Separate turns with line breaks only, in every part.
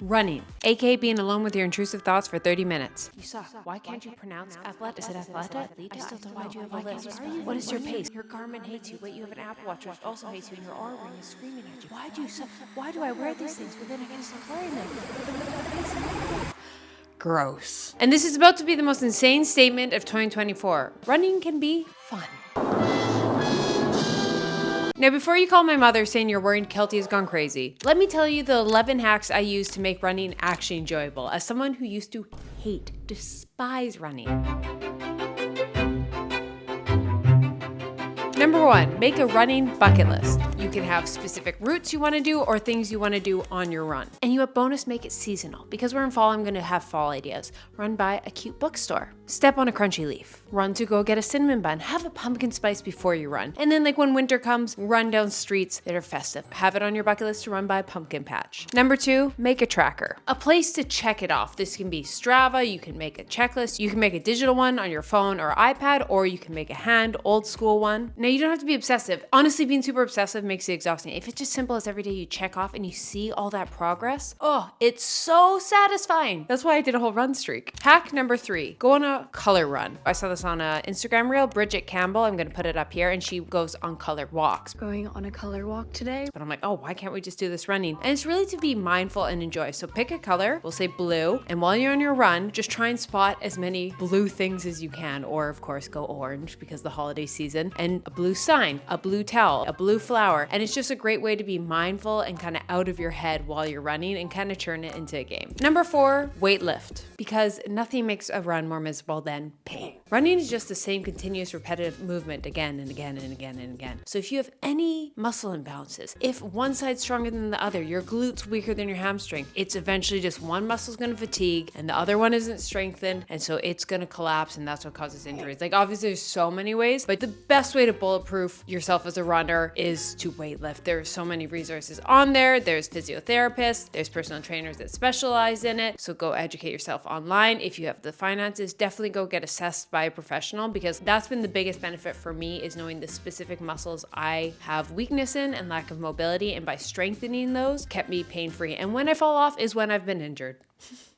Running, aka being alone with your intrusive thoughts for 30 minutes. You suck. Why can't you pronounce athletic? Is it athletic? I still don't know. Why do you have a lisp? What is your pace? Your Garmin hates you. Wait, you have an Apple Watch which also hates you, and your Oura Ring is screaming at you. Why do you suck? Why do I wear these things? But then I gotta stop wearing them. Gross. And this is about to be the most insane statement of 2024. Running can be fun. Now, before you call my mother saying you're worried Keltie has gone crazy, let me tell you the 11 hacks I use to make running actually enjoyable as someone who used to despise running. Number 1, make a running bucket list. You can have specific routes you want to do or things you want to do on your run. And you have bonus, make it seasonal. Because we're in fall, I'm going to have fall ideas. Run by a cute bookstore. Step on a crunchy leaf. Run to go get a cinnamon bun. Have a pumpkin spice before you run. And then when winter comes, run down streets that are festive. Have it on your bucket list to run by a pumpkin patch. Number 2, make a tracker. A place to check it off. This can be Strava, you can make a checklist, you can make a digital one on your phone or iPad, or you can make a old school one. Now, you don't have to be obsessive. Honestly, being super obsessive makes it exhausting. If it's just simple as every day you check off and you see all that progress, it's so satisfying. That's why I did a whole run streak. Hack number 3, go on a color run. I saw this on an Instagram reel, Bridget Campbell, I'm gonna put it up here, and she goes on colored walks.
Going on a color walk today.
But I'm like, why can't we just do this running? And it's really to be mindful and enjoy. So pick a color, we'll say blue, and while you're on your run, just try and spot as many blue things as you can, or of course go orange because the holiday season, and a blue sign, a blue towel, a blue flower. And it's just a great way to be mindful and kind of out of your head while you're running and kind of turn it into a game. Number 4, weight lift, because nothing makes a run more miserable than pain. Running is just the same continuous repetitive movement again and again and again and again. So if you have any muscle imbalances, if one side's stronger than the other, your glute's weaker than your hamstring, it's eventually just one muscle's gonna fatigue and the other one isn't strengthened, and so it's gonna collapse, and that's what causes injuries. Obviously there's so many ways, but the best way to bulletproof yourself as a runner is to weight lift. There's so many resources on there. There's physiotherapists, there's personal trainers that specialize in it. So go educate yourself online. If you have the finances, definitely go get assessed by a professional, because that's been the biggest benefit for me, is knowing the specific muscles I have weakness in and lack of mobility, and by strengthening those kept me pain-free. And when I fall off is when I've been injured.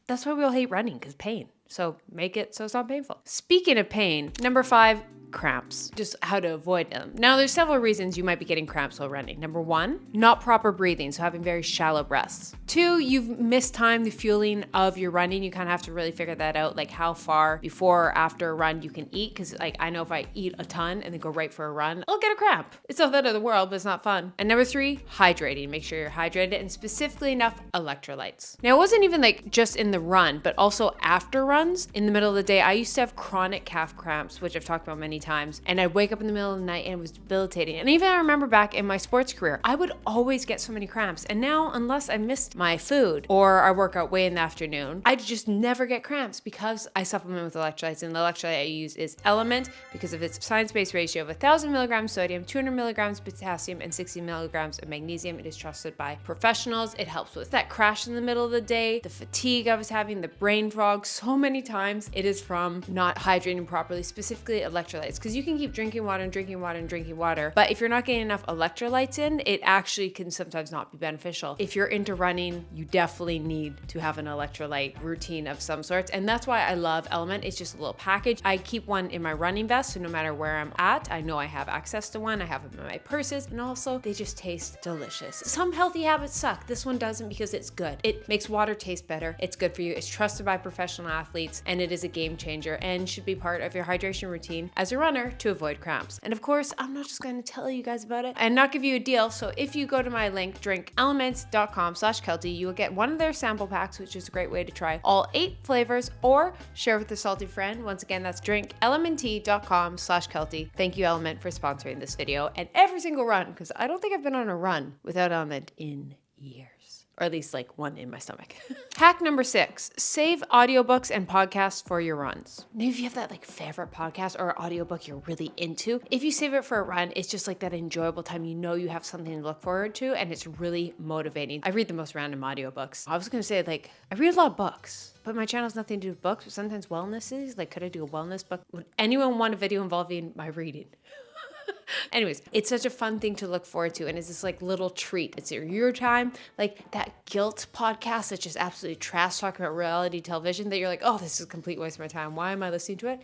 That's why we all hate running, because pain. So make it so it's not painful. Speaking of pain, number 5, cramps, just how to avoid them. Now, there's several reasons you might be getting cramps while running. Number 1, not proper breathing, so having very shallow breaths. 2, you've mistimed the fueling of your running. You kind of have to really figure that out, how far before or after a run you can eat, because I know if I eat a ton and then go right for a run, I'll get a cramp. It's not the end of the world, but it's not fun. And number 3, hydrating. Make sure you're hydrated, and specifically enough electrolytes. Now, it wasn't even just in the run, but also after runs. In the middle of the day, I used to have chronic calf cramps, which I've talked about many times, and I'd wake up in the middle of the night and it was debilitating. And even I remember back in my sports career, I would always get so many cramps. And now, unless I missed my food or I work out way in the afternoon, I just never get cramps because I supplement with electrolytes. And the electrolyte I use is Element, because of its science-based ratio of 1,000 milligrams sodium, 200 milligrams potassium, and 60 milligrams of magnesium. It is trusted by professionals. It helps with that crash in the middle of the day, the fatigue I was having, the brain fog. So many times it is from not hydrating properly, specifically electrolytes, because you can keep drinking water and drinking water and drinking water, but if you're not getting enough electrolytes in, it actually can sometimes not be beneficial. If you're into running, you definitely need to have an electrolyte routine of some sorts, and that's why I love Element. It's just a little package. I keep one in my running vest, so no matter where I'm at, I know I have access to one. I have them in my purses, and also they just taste delicious. Some healthy habits suck. This one doesn't, because it's good. It makes water taste better. It's good for you. It's trusted by professional athletes, and it is a game changer and should be part of your hydration routine as a runner to avoid cramps. And of course, I'm not just going to tell you guys about it and not give you a deal. So if you go to my link, drinkelements.com/Keltie, you will get one of their sample packs, which is a great way to try all 8 flavors or share with a salty friend. Once again, that's drinkelement.com/Keltie. Thank you, Element, for sponsoring this video and every single run, because I don't think I've been on a run without Element in years. Or at least one in my stomach. Hack number 6, save audiobooks and podcasts for your runs. Now, if you have that favorite podcast or audiobook you're really into, if you save it for a run, it's just that enjoyable time. You know you have something to look forward to, and it's really motivating. I read the most random audiobooks. I was gonna say I read a lot of books, but my channel has nothing to do with books, but sometimes wellness is. Could I do a wellness book? Would anyone want a video involving my reading? Anyways, it's such a fun thing to look forward to. And it's this like little treat. It's your time. Like that guilt podcast that's just absolutely trash talking about reality television that you're like, oh, this is a complete waste of my time. Why am I listening to it?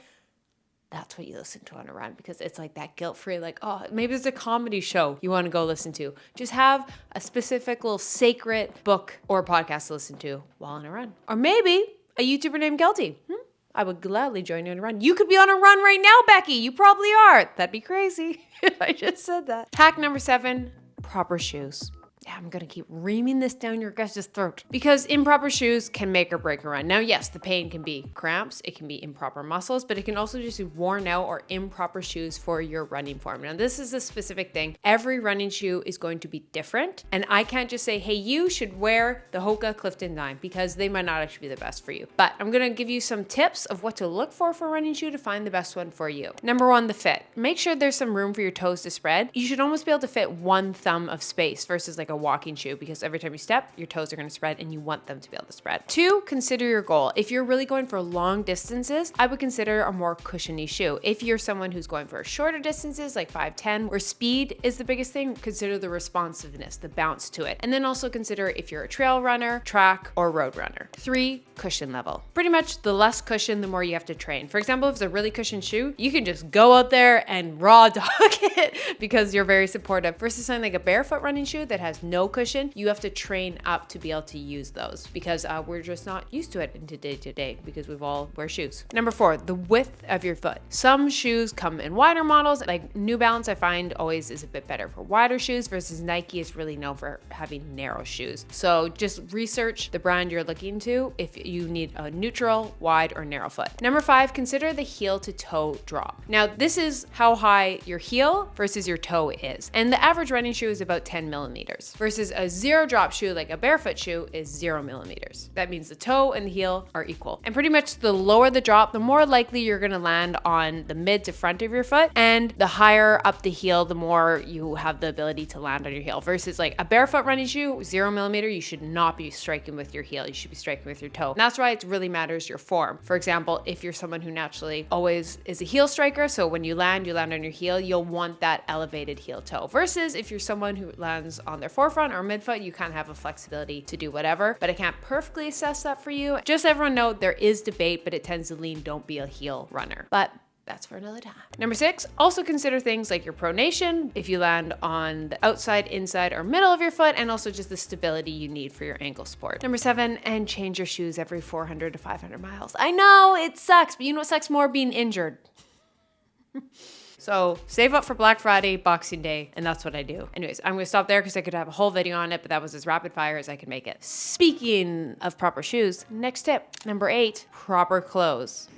That's what you listen to on a run, because it's like that guilt-free, like, oh, maybe there's a comedy show you want to go listen to. Just have a specific little sacred book or podcast to listen to while on a run. Or maybe a YouTuber named Keltie. I would gladly join you on a run. You could be on a run right now, Becky. You probably are. That'd be crazy if I just said that. Hack number 7, proper shoes. Yeah, I'm gonna keep reaming this down your guys' throat, because improper shoes can make or break a run. Now, yes, the pain can be cramps, it can be improper muscles, but it can also just be worn out or improper shoes for your running form. Now, this is a specific thing. Every running shoe is going to be different, and I can't just say, hey, you should wear the Hoka Clifton 9, because they might not actually be the best for you. But I'm gonna give you some tips of what to look for a running shoe to find the best one for you. Number 1, the fit. Make sure there's some room for your toes to spread. You should almost be able to fit 1 thumb of space versus like a walking shoe, because every time you step, your toes are going to spread and you want them to be able to spread. 2, consider your goal. If you're really going for long distances, I would consider a more cushiony shoe. If you're someone who's going for shorter distances, like 5-10, where speed is the biggest thing, consider the responsiveness, the bounce to it. And then also consider if you're a trail runner, track, or road runner. 3, cushion level. Pretty much the less cushion, the more you have to train. For example, if it's a really cushioned shoe, you can just go out there and raw dog it because you're very supportive. Versus something like a barefoot running shoe that has no cushion, you have to train up to be able to use those, because we're just not used to it in day to day, because we've all wear shoes. Number 4, the width of your foot. Some shoes come in wider models, like New Balance I find always is a bit better for wider shoes, versus Nike is really known for having narrow shoes. So just research the brand you're looking to if you need a neutral, wide, or narrow foot. Number 5, consider the heel to toe drop. Now this is how high your heel versus your toe is. And the average running shoe is about 10 millimeters versus a 0 drop shoe, like a barefoot shoe, is 0 millimeters. That means the toe and the heel are equal. And pretty much the lower the drop, the more likely you're gonna land on the mid to front of your foot. And the higher up the heel, the more you have the ability to land on your heel. Versus like a barefoot running shoe, 0 millimeter, you should not be striking with your heel. You should be striking with your toe. And that's why it really matters your form. For example, if you're someone who naturally always is a heel striker, so when you land on your heel, you'll want that elevated heel toe. Versus if you're someone who lands on their forefront or midfoot, you kind of have a flexibility to do whatever, but I can't perfectly assess that for you. Just everyone know there is debate, but it tends to lean don't be a heel runner. But that's for another time. Number 6, also consider things like your pronation, if you land on the outside, inside, or middle of your foot, and also just the stability you need for your ankle sport. Number 7, and change your shoes every 400 to 500 miles. I know it sucks, but you know what sucks more? Being injured. So save up for Black Friday, Boxing Day, and that's what I do. Anyways, I'm gonna stop there because I could have a whole video on it, but that was as rapid fire as I could make it. Speaking of proper shoes, next tip, number 8, proper clothes.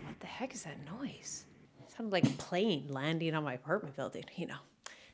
What the heck is that noise? It sounded like a plane landing on my apartment building, you know.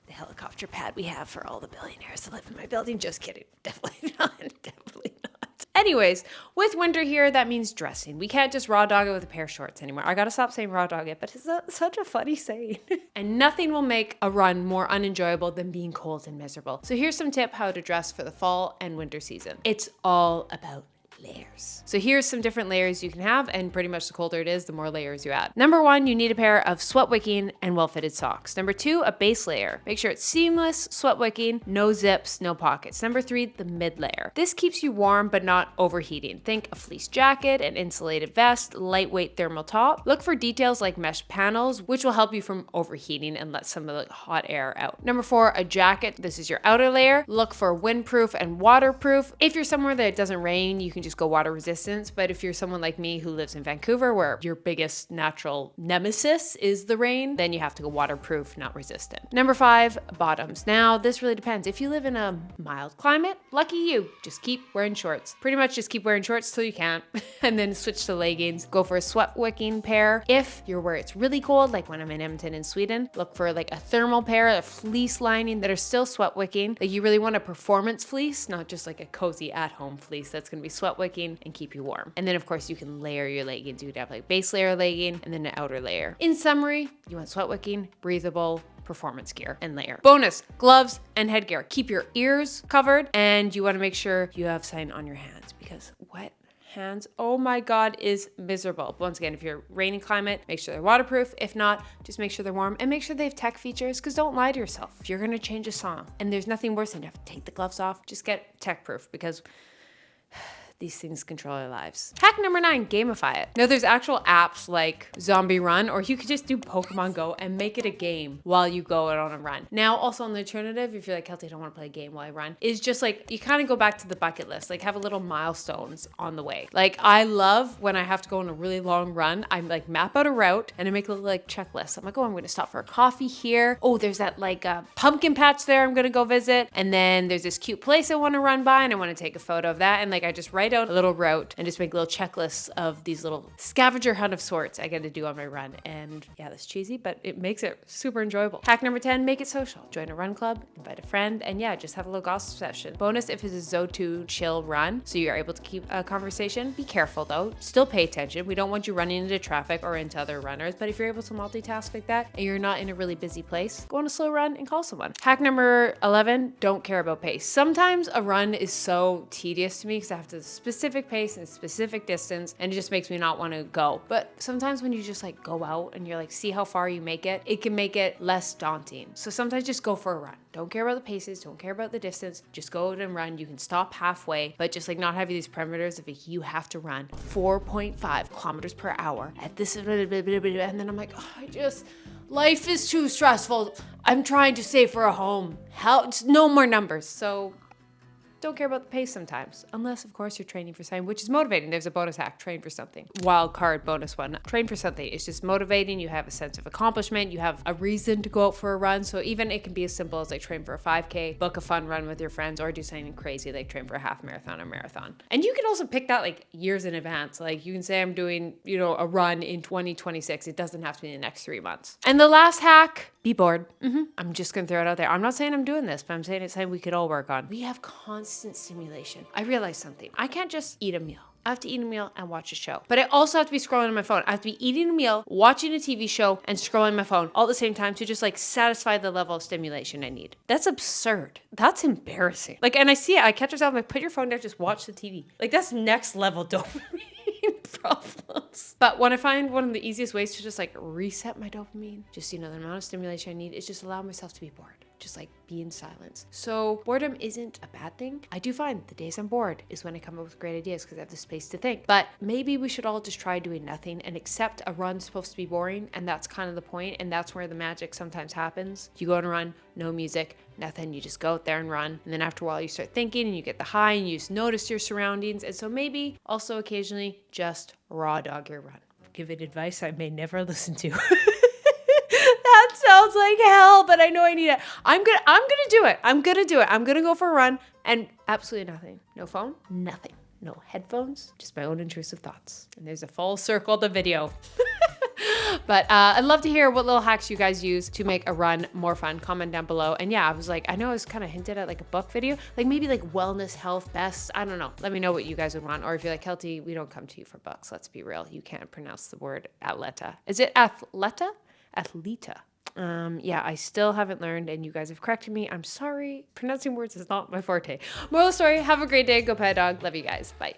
The helicopter pad we have for all the billionaires that live in my building. Just kidding. Definitely not. Definitely not. Anyways, with winter here, that means dressing. We can't just raw dog it with a pair of shorts anymore. I gotta stop saying raw dog it, but it's such a funny saying. And nothing will make a run more unenjoyable than being cold and miserable. So here's some tip how to dress for the fall and winter season. It's all about layers. So here's some different layers you can have, and pretty much the colder it is, the more layers you add. Number 1, you need a pair of sweat wicking and well-fitted socks. Number 2, a base layer. Make sure it's seamless, sweat wicking, no zips, no pockets. Number 3, the mid layer. This keeps you warm but not overheating. Think a fleece jacket, an insulated vest, lightweight thermal top. Look for details like mesh panels, which will help you from overheating and let some of the hot air out. Number 4, a jacket. This is your outer layer. Look for windproof and waterproof. If you're somewhere that it doesn't rain, you can just go water resistance. But if you're someone like me who lives in Vancouver, where your biggest natural nemesis is the rain, then you have to go waterproof, not resistant. Number 5, bottoms. Now, this really depends. If you live in a mild climate, lucky you, just keep wearing shorts. Pretty much just keep wearing shorts till you can't, and then switch to leggings. Go for a sweat wicking pair. If you're where it's really cold, like when I'm in Edmonton in Sweden, look for like a thermal pair, a fleece lining that are still sweat wicking. Like you really want a performance fleece, not just like a cozy at-home fleece that's gonna be sweat wicking and keep you warm. And then of course you can layer your leggings. You could have like base layer legging and then an outer layer. In summary, you want sweat wicking, breathable, performance gear, and layer. Bonus, gloves and headgear. Keep your ears covered, and you want to make sure you have sign on your hands, because wet hands, oh my God, is miserable. Once again, if you're raining climate, make sure they're waterproof. If not, just make sure they're warm and make sure they have tech features, because don't lie to yourself. If you're going to change a song and there's nothing worse than you have to take the gloves off, just get tech proof, because these things control our lives. Hack number 9, gamify it. Now there's actual apps like Zombie Run, or you could just do Pokemon Go and make it a game while you go out on a run. Now also an alternative, if you're like, Keltie, I don't want to play a game while I run, is just like, you kind of go back to the bucket list, like have a little milestones on the way. Like I love when I have to go on a really long run, I like map out a route and I make a little like checklist. I'm like, oh, I'm going to stop for a coffee here. Oh, there's that like pumpkin patch there I'm going to go visit. And then there's this cute place I want to run by and I want to take a photo of that. And like, I just write out a little route and just make little checklists of these little scavenger hunt of sorts I get to do on my run. And yeah, that's cheesy, but it makes it super enjoyable. Hack number 10, make it social. Join a run club, invite a friend, and yeah, just have a little gossip session. Bonus if it's a Zo2 chill run, so you're able to keep a conversation. Be careful though, still pay attention. We don't want you running into traffic or into other runners, but if you're able to multitask like that and you're not in a really busy place, go on a slow run and call someone. Hack number 11, don't care about pace. Sometimes a run is so tedious to me because I have to specific pace and specific distance and it just makes me not want to go. But sometimes when you just like go out and you're like, see how far you make it, it can make it less daunting. So sometimes just go for a run. Don't care about the paces, don't care about the distance, just go out and run. You can stop halfway, but just like not having these parameters of you have to run 4.5 kilometers per hour at this, and then I'm like, oh, life is too stressful. I'm trying to save for a home. No more numbers. So don't care about the pace sometimes, unless of course you're training for something, which is motivating. There's a bonus hack, train for something. Wild card bonus one, train for something. It's just motivating. You have a sense of accomplishment. You have a reason to go out for a run. So even it can be as simple as like train for a 5K, book a fun run with your friends, or do something crazy like train for a half marathon or marathon. And you can also pick that like years in advance. Like you can say I'm doing, a run in 2026. It doesn't have to be the next 3 months. And the last hack, be bored. I'm just going to throw it out there. I'm not saying I'm doing this, but I'm saying it's something we could all work on. We have constant stimulation. I realized something. I can't just eat a meal. I have to eat a meal and watch a show. But I also have to be scrolling on my phone. I have to be eating a meal, watching a TV show, and scrolling my phone all at the same time to just like satisfy the level of stimulation I need. That's absurd. That's embarrassing. Like, and I see it. I catch myself, I'm like, put your phone down, just watch the TV. Like, that's next level dopamine problems. But when I find one of the easiest ways to just like reset my dopamine, just, the amount of stimulation I need is just allow myself to be bored. Just like be in silence. So boredom isn't a bad thing. I do find the days I'm bored is when I come up with great ideas because I have the space to think. But maybe we should all just try doing nothing and accept a run's supposed to be boring, and that's kind of the point, and that's where the magic sometimes happens. You go on a run, no music, nothing, you just go out there and run, and then after a while you start thinking and you get the high and you just notice your surroundings. And so maybe also occasionally just raw dog your run. Give it advice I may never listen to. That sounds like hell, but I know I need it. I'm gonna do it. I'm gonna go for a run and absolutely nothing. No phone, nothing. No headphones, just my own intrusive thoughts. And there's a full circle to video. But I'd love to hear what little hacks you guys use to make a run more fun. Comment down below. And yeah, I know I was kind of hinted at like a book video, like maybe like wellness, health, best. I don't know. Let me know what you guys would want. Or if you're like, Keltie, we don't come to you for books. Let's be real. You can't pronounce the word atleta. Is it athleta? Athleta. Yeah, I still haven't learned and you guys have corrected me. I'm sorry. Pronouncing words is not my forte. Moral of the story, have a great day. Go pet a dog. Love you guys. Bye.